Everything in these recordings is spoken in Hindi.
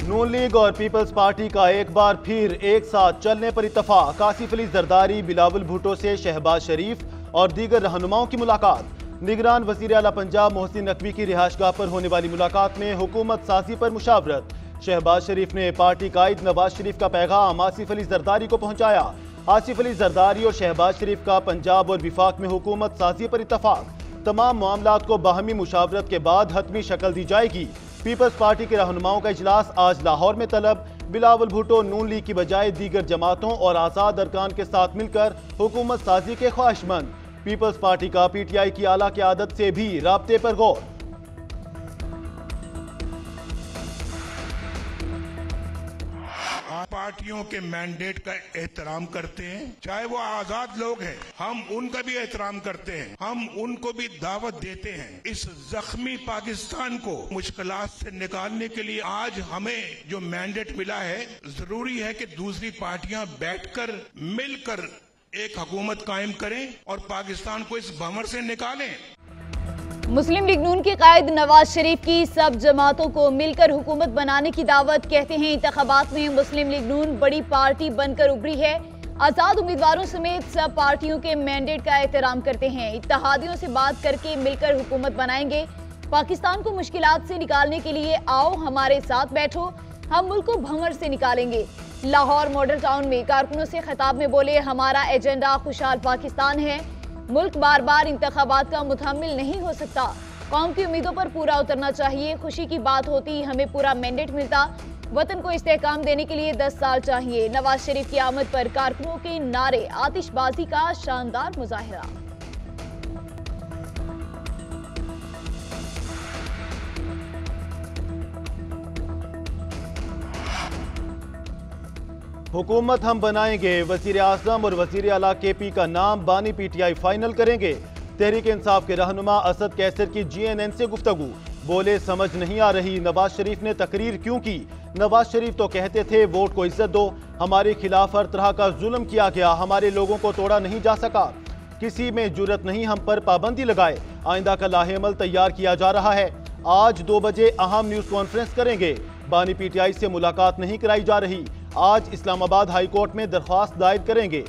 नून लीग और पीपल्स पार्टी का एक बार फिर एक साथ चलने पर इत्तफाक। आसिफ अली जरदारी, बिलावल भुट्टो से शहबाज शरीफ और दीगर रहनुमाओं की मुलाकात। निगरान वजीर आला पंजाब मोहसिन नकवी की रिहाइशगाह पर होने वाली मुलाकात में हुकूमत साजी पर मुशावरत। शहबाज शरीफ ने पार्टी कायद नवाज शरीफ का पैगाम आसिफ अली जरदारी को पहुंचाया। आसिफ अली जरदारी और शहबाज शरीफ का पंजाब और विफाक में हुकूमत साजी पर इत्तफाक। तमाम मामलात को बाहमी मुशावरत के बाद हतमी शक्ल दी जाएगी। पीपल्स पार्टी के रहनुमाओं का इजलास आज लाहौर में तलब। बिलावल भुट्टो नून लीग की बजाय दीगर जमातों और आज़ाद अरकान के साथ मिलकर हुकूमत साजी के ख्वाहिशमंद। पीपल्स पार्टी का पीटीआई की आला क़यादत से भी राब्ते पर गौर। पार्टियों के मैंडेट का एहतराम करते हैं, चाहे वो आजाद लोग हैं, हम उनका भी एहतराम करते हैं, हम उनको भी दावत देते हैं। इस जख्मी पाकिस्तान को मुश्किलात से निकालने के लिए आज हमें जो मैंडेट मिला है, जरूरी है कि दूसरी पार्टियां बैठकर मिलकर एक हुकूमत कायम करें और पाकिस्तान को इस भंवर से निकालें। मुस्लिम लीग नून के कायद नवाज शरीफ की सब जमातों को मिलकर हुकूमत बनाने की दावत। कहते हैं इंतखाबात में मुस्लिम लीग नून बड़ी पार्टी बनकर उभरी है। आजाद उम्मीदवारों समेत सब पार्टियों के मैंडेट का एहतराम करते हैं। इत्तेहादियों से बात करके मिलकर हुकूमत बनाएंगे। पाकिस्तान को मुश्किलात से निकालने के लिए आओ हमारे साथ बैठो, हम मुल्क को भंवर से निकालेंगे। लाहौर मॉडल टाउन में कारकुनों से खिताब में बोले, हमारा एजेंडा खुशहाल पाकिस्तान है। मुल्क बार बार इंतखाबात का मुतहम्मिल नहीं हो सकता। कौम की उम्मीदों पर पूरा उतरना चाहिए। खुशी की बात होती हमें पूरा मैंडेट मिलता। वतन को इस्तेहकाम देने के लिए 10 साल चाहिए। नवाज शरीफ की आमद पर कारकुनों के नारे, आतिशबाजी का शानदार मुजाहिरा। हुकूमत हम बनाएंगे। वजीर आजम और वजीर आला केपी का नाम बानी पीटीआई फाइनल करेंगे। तहरीक इंसाफ के रहनुमा असद कैसर की जीएनएन से गुफ्तगू। बोले, समझ नहीं आ रही नवाज शरीफ ने तकरीर क्यों की। नवाज शरीफ तो कहते थे वोट को इज्जत दो। हमारे खिलाफ हर तरह का जुल्म किया गया, हमारे लोगों को तोड़ा नहीं जा सका। किसी में जुर्रत नहीं हम पर पाबंदी लगाए। आइंदा का लाहेअमल तैयार किया जा रहा है। आज 2 बजे अहम न्यूज कॉन्फ्रेंस करेंगे। बानी पीटीआई से मुलाकात नहीं कराई जा रही। आज इस्लामाबाद हाई कोर्ट में दरख्वास्त दायर करेंगे।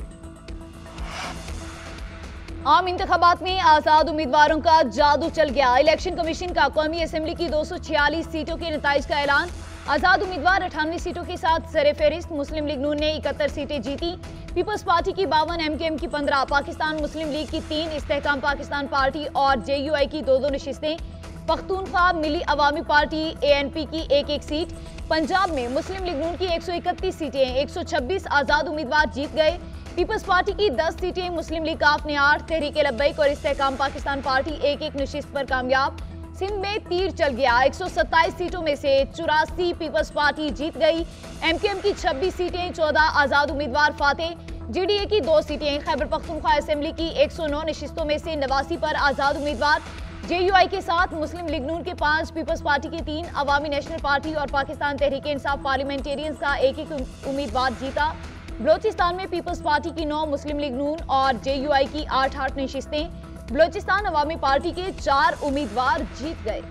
आम इंतखाबात में आजाद उम्मीदवारों का जादू चल गया। इलेक्शन कमीशन का कौमी असेंबली की 246 सीटों के नताइज का ऐलान। आजाद उम्मीदवार 98 सीटों के साथ सरे-फेहरिस्त। मुस्लिम लीग नून ने 71 सीटें जीती। पीपल्स पार्टी की 52, एमकेएम की 15, पाकिस्तान मुस्लिम लीग की 3, इस्तेहकाम पाकिस्तान पार्टी और जेयूआई की 2-2 नशिस्तें। पख्तूनख्वा मिली अवामी पार्टी एएनपी की 1-1 सीट। पंजाब में मुस्लिम लीग नून की 131 सीटें, 126 आजाद उम्मीदवार जीत गए। पीपल्स पार्टी की 10 सीटें, मुस्लिम लीग काफ ने 8, तहरीक लब्बैक और इस्तेहकाम पाकिस्तान पार्टी 1-1 नशिस्त पर कामयाब। सिंध में तीर चल गया। 127 सीटों में से 84 पीपल्स पार्टी जीत गई। एमकेएम की 26 सीटें, 14 आजाद उम्मीदवार फातेह। जीडीए की 2 सीटें। खैबर पख्तूनख्वा असेंबली की 109 नशिस्तों में से 89 पर आजाद उम्मीदवार। जेयूआई के साथ मुस्लिम लीग नून के 5, पीपल्स पार्टी के 3, अवामी नेशनल पार्टी और पाकिस्तान तहरीक इंसाफ पार्लियामेंटेरियंस का 1-1 उम्मीदवार जीता। बलोचिस्तान में पीपल्स पार्टी की 9, मुस्लिम लीग नून और जेयूआई की 8-8 नशिस्तें। बलोचिस्तान अवामी पार्टी के 4 उम्मीदवार जीत गए।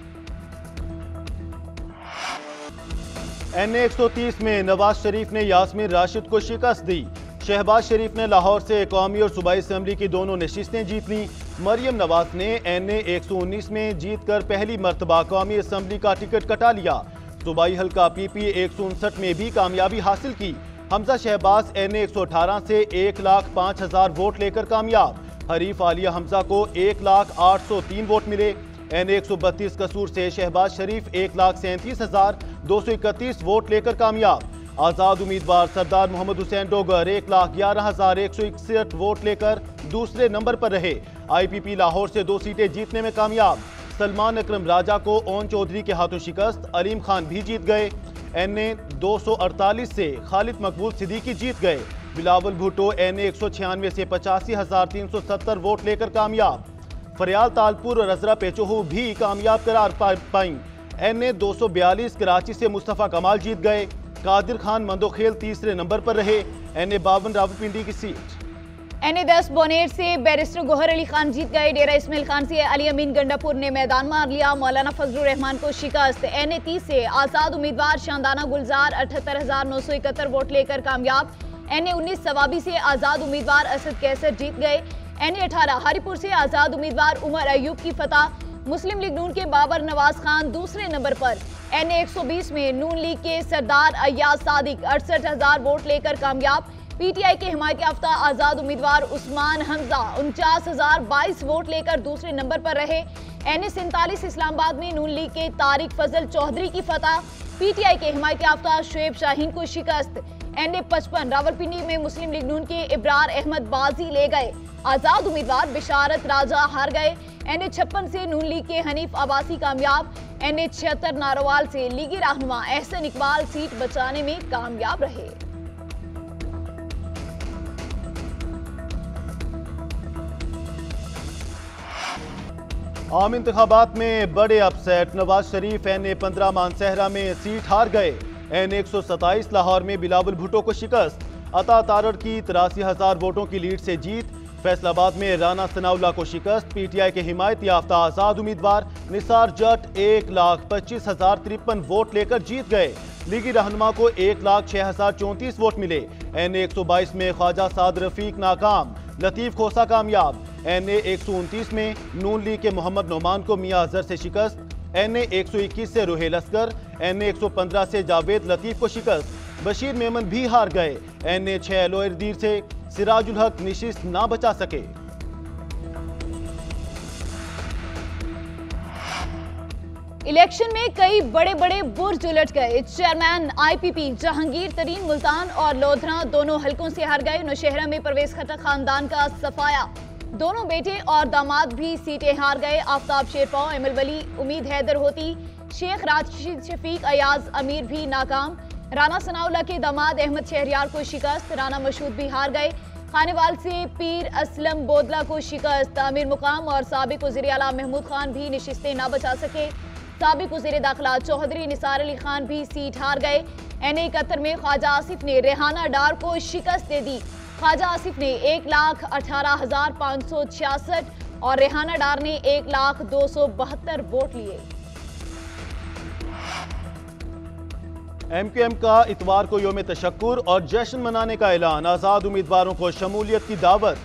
NA 130 में नवाज शरीफ ने यास्मीन राशिद को शिकस्त दी। शहबाज शरीफ ने लाहौर से कौमी और सूबाई असेंबली की दोनों नशिस्तें जीत लीं। मरियम नवाज ने NA 119 में जीतकर पहली मर्तबा कौमी असेंबली का टिकट कटा लिया। सूबाई हल्का PP 159 में भी कामयाबी हासिल की। हमजा शहबाज NA 118 से 1,05,000 वोट लेकर कामयाब। हरीफ आलिया हमजा को 1,0803 वोट मिले। NA 132 कसूर से शहबाज शरीफ 1,37,231 वोट लेकर कामयाब। आजाद उम्मीदवार सरदार मोहम्मद हुसैन डोगर 1,11,161 वोट लेकर दूसरे नंबर पर रहे। IPP लाहौर से 2 सीटें जीतने में कामयाब। सलमान अकरम राजा को ओन चौधरी के हाथों शिकस्त। अलीम खान भी जीत गए। NA 248 से खालिद मकबूल सिद्दीकी जीत गए। बिलावल भुट्टो NA 196 से 85,370 वोट लेकर कामयाब। फरियाल तालपुर और अजरा पेचोहू भी कामयाब करार पाई। NA 242 कराची से मुस्तफ़ा कमाल जीत गए। कादिर खान मंदोखेल तीसरे नंबर पर रहे। NA 52 रावलपिंडी की सीट। NA-10 बोनेट से बैरिस्टर गोहर अली खान जीत गए। डेरा इस्माइल खान से अली अमीन गंडापुर ने मैदान मार लिया। मौलाना फजलुर रहमान को शिकस्त। NA-30 से आजाद उम्मीदवार शानदाना गुलजार 78,971 वोट लेकर कामयाब। NA-19 सवाबी से आजाद उम्मीदवार असद कैसर जीत गए। NA-18 हरिपुर से आजाद उम्मीदवार उमर अयूब की फतह। मुस्लिम लीग नून के बाबर नवाज खान दूसरे नंबर पर। NA-120 में नून लीग के सरदार अय्याज सादिक 68,000 वोट लेकर कामयाब। PTI के हिमायत याफ्ता आजाद उम्मीदवार उस्मान हमजा 49,022 वोट लेकर दूसरे नंबर पर रहे। NA-47 इस्लामाबाद में नून लीग के तारिक फजल चौधरी की फतह। PTI के हिमायत याफ्ता शुएब शाहीन को शिकस्त। NA-55 रावलपिंडी में मुस्लिम लीग नून के इब्रार अहमद बाजी ले गए। आजाद उम्मीदवार बिशारत राजा हार गए। NA-56 से नून लीग के हनीफ अब्बासी कामयाब। NA-76 नारोवाल से लीगी रहनुमा एहसन इकबाल सीट बचाने में कामयाब रहे। आम इंतखाबात में बड़े अपसेट। नवाज शरीफ NA-15 मानसहरा में सीट हार गए। NA-127 लाहौर में बिलावल भुट्टो को शिकस्त। अता तारड़ की 83,000 वोटों की लीड से जीत। फैसलाबाद में राना सनाउल्लाह को शिकस्त। PTI के हिमायत याफ्ता आजाद उम्मीदवार निसार जट 1,25,053 वोट लेकर जीत गए। लीगी रहनुमा को 1,06,034 वोट मिले। NA-122 में ख्वाजा साद रफीक नाकाम, लतीफ खोसा कामयाब। NA-129 में नून लीग के मोहम्मद नोमान को मियां अजहर से शिकस्त। NA-121 से रुहेल असगर। NA-115 से जावेद लतीफ को शिकस्त। बशीर मेमन भी हार गए। NA-6 एलोरदीर से सिराजुल हक निशिस्त ना बचा सके। इलेक्शन में कई बड़े बड़े बुर्ज उलट गए। चेयरमैन IPP जहांगीर तरीन मुल्तान और लोधरा दोनों हलकों से हार गए। नौशहरा में परवेज खट्टर खानदान का सफाया। दोनों बेटे और दामाद भी सीटें हार गए। आफ्ताब शेरपाव, एमल वली, उम्मीद हैदर होती, शेख राशिद शफीक, अयाज अमीर भी नाकाम। राना सनाउल्लाह के दामाद अहमद शहरियार को शिकस्त। राना मशहूद भी हार गए। खानेवाल से पीर असलम बोदला को शिकस्त। अमीर मुकाम और साबिक वज़ीर आला महमूद खान भी नशिस्तें ना बचा सके। साबिक वज़ीर दाखिला चौधरी निसार अली खान भी सीट हार गए। NA-71 में ख्वाजा आसिफ ने रेहाना डार को शिकस्त दे दी। ख्वाजा आसिफ ने 1,18,566 और रेहाना डार ने 1,02,72 वोट लिए। MQM का इतवार को योम तशक्कुर और जश्न मनाने का ऐलान। आजाद उम्मीदवारों को शमूलियत की दावत।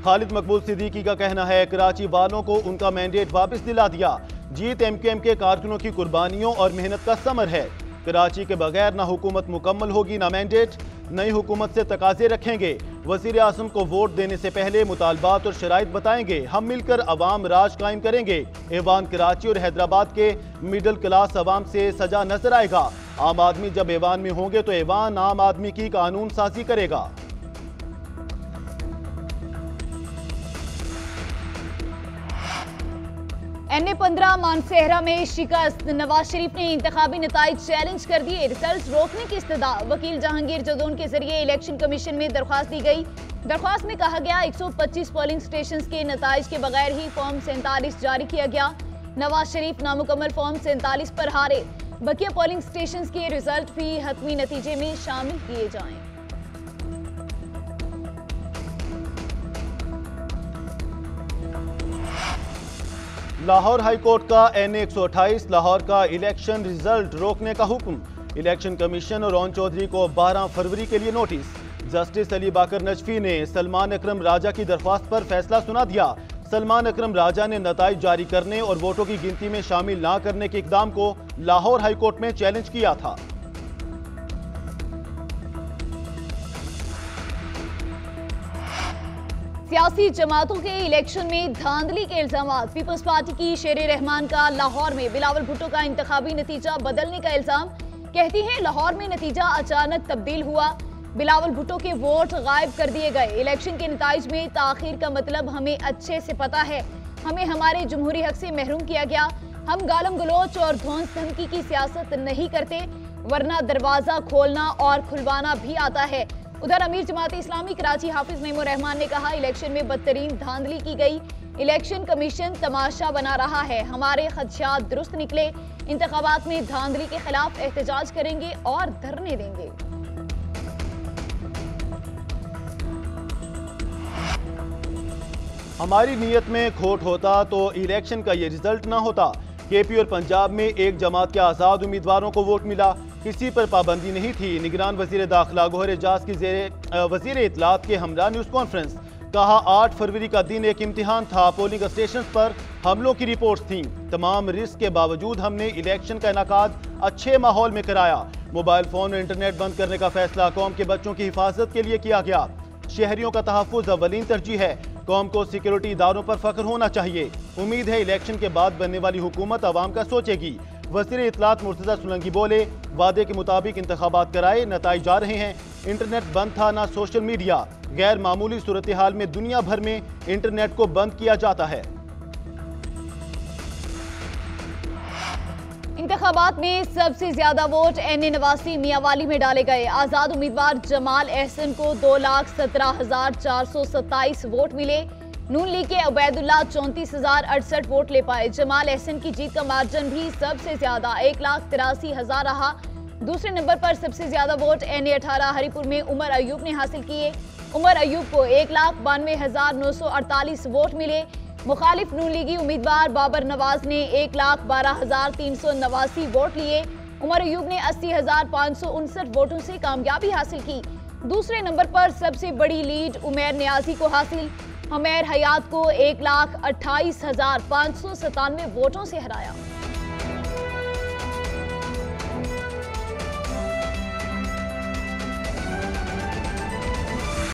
खालिद मकबूल सिद्दीकी का कहना है कराची वालों को उनका मैंडेट वापस दिला दिया। जीत MQM के कारकुनों की कुर्बानियों और मेहनत का समर है। कराची के बगैर ना हुकूमत मुकम्मल होगी ना मैंडेट। नई हुकूमत से तकाजे रखेंगे। वज़ीर आज़म को वोट देने से पहले मुतालबात और शराइत बताएंगे। हम मिलकर अवाम राज कायम करेंगे। ऐवान कराची और हैदराबाद के मिडिल क्लास अवाम से सजा नजर आएगा। आम आदमी जब ऐवान में होंगे तो ऐवान आम आदमी की कानून साजी करेगा। NA-15 मानसहरा में शिकस्त। नवाज शरीफ ने इंतखाबी नताइज चैलेंज कर दिए। रिजल्ट रोकने की इस्तदा। वकील जहांगीर जदोन के जरिए इलेक्शन कमीशन में दरख्वास्त दी गई। दरख्वास्त में कहा गया 125 पोलिंग स्टेशन के नताइज के बगैर ही फॉर्म 47 जारी किया गया। नवाज शरीफ नामुकम्मल फॉर्म 47 पर हारे। बकिया पोलिंग स्टेशन के रिजल्ट भी हतमी नतीजे में शामिल किए जाएं। लाहौर हाई कोर्ट का NA-128 लाहौर का इलेक्शन रिजल्ट रोकने का हुक्म। इलेक्शन कमीशन और रोहन चौधरी को 12 फरवरी के लिए नोटिस। जस्टिस अली बाकर नजफी ने सलमान अकरम राजा की दरख्वास्त पर फैसला सुना दिया। सलमान अकरम राजा ने नताइज जारी करने और वोटों की गिनती में शामिल ना करने के इकदाम को लाहौर हाई कोर्ट में चैलेंज किया था। सियासी जमातों के इलेक्शन में धांधली के इल्जाम। पीपल्स पार्टी की शेर रहमान का लाहौर में बिलावल भुट्टो का इंतखाबी नतीजा बदलने का इल्जाम। कहती है लाहौर में नतीजा अचानक तब्दील हुआ। बिलावल भुट्टो के वोट गायब कर दिए गए। इलेक्शन के नताइज में ताखीर का मतलब हमें अच्छे से पता है। हमें हमारे जमहूरी हक से महरूम किया गया। हम गालम गलोच और धौंस धमकी की सियासत नहीं करते, वरना दरवाजा खोलना और खुलवाना भी आता है। उधर अमीर जमात इस्लामी कराची हाफिज नईमुर रहमान ने कहा इलेक्शन में बदतरीन धांधली की गई। इलेक्शन कमीशन तमाशा बना रहा है। हमारे खदशात दुरुस्त निकले। इंतखाबात में धांधली के खिलाफ एहतजाज करेंगे और धरने देंगे। हमारी नीयत में खोट होता तो इलेक्शन का ये रिजल्ट ना होता। केपी और पंजाब में एक जमात के आज़ाद उम्मीदवारों को वोट मिला, किसी पर पाबंदी नहीं थी। निगरान वजीर दाखिला गौहर एजाज की वजीर इत्तलात के हमरा न्यूज़ कॉन्फ्रेंस। कहा 8 फरवरी का दिन एक इम्तिहान था। पोलिंग स्टेशन पर हमलों की रिपोर्ट्स थीं। तमाम रिस्क के बावजूद हमने इलेक्शन का इनेकाद अच्छे माहौल में कराया। मोबाइल फोन और इंटरनेट बंद करने का फैसला कौम के बच्चों की हिफाजत के लिए किया गया। शहरियों का तहफ़्फ़ुज़ अव्वलीन तरजीह है। कौम को सिक्योरिटी इदारों पर फख्र होना चाहिए। उम्मीद है इलेक्शन के बाद बनने वाली हुकूमत अवाम का सोचेगी। वज़ीर इत्तलात मुर्तज़ा सोलंकी बोले, वादे के मुताबिक इंतखाबात कराए, नताइज आ रहे हैं। इंटरनेट बंद था ना सोशल मीडिया। गैर मामूली सूरत हाल में दुनिया भर में इंटरनेट को बंद किया जाता है। इंतखाबात में सबसे ज्यादा वोट एन नवासी मियावाली में डाले गए। आजाद उम्मीदवार जमाल एहसन को 2,17,427 वोट मिले। नून लीग के उबैदुल्ला 34,068 वोट ले पाए। जमाल एहसन की जीत का मार्जिन भी सबसे ज्यादा 1,83,000 रहा। दूसरे नंबर पर सबसे ज्यादा वोट NA18 हरिपुर में उमर अयूब ने हासिल किए। उमर अयूब को 1,92,948 वोट मिले। मुखालिफ नून लीगी उम्मीदवार बाबर नवाज ने 1,12,389 वोट लिए। उमर अयूब ने 80,559 वोटों से कामयाबी हासिल की। दूसरे नंबर पर सबसे बड़ी लीड उमैर नियाजी को हासिल। उमैर हयात को 1,28,597 वोटों से हराया।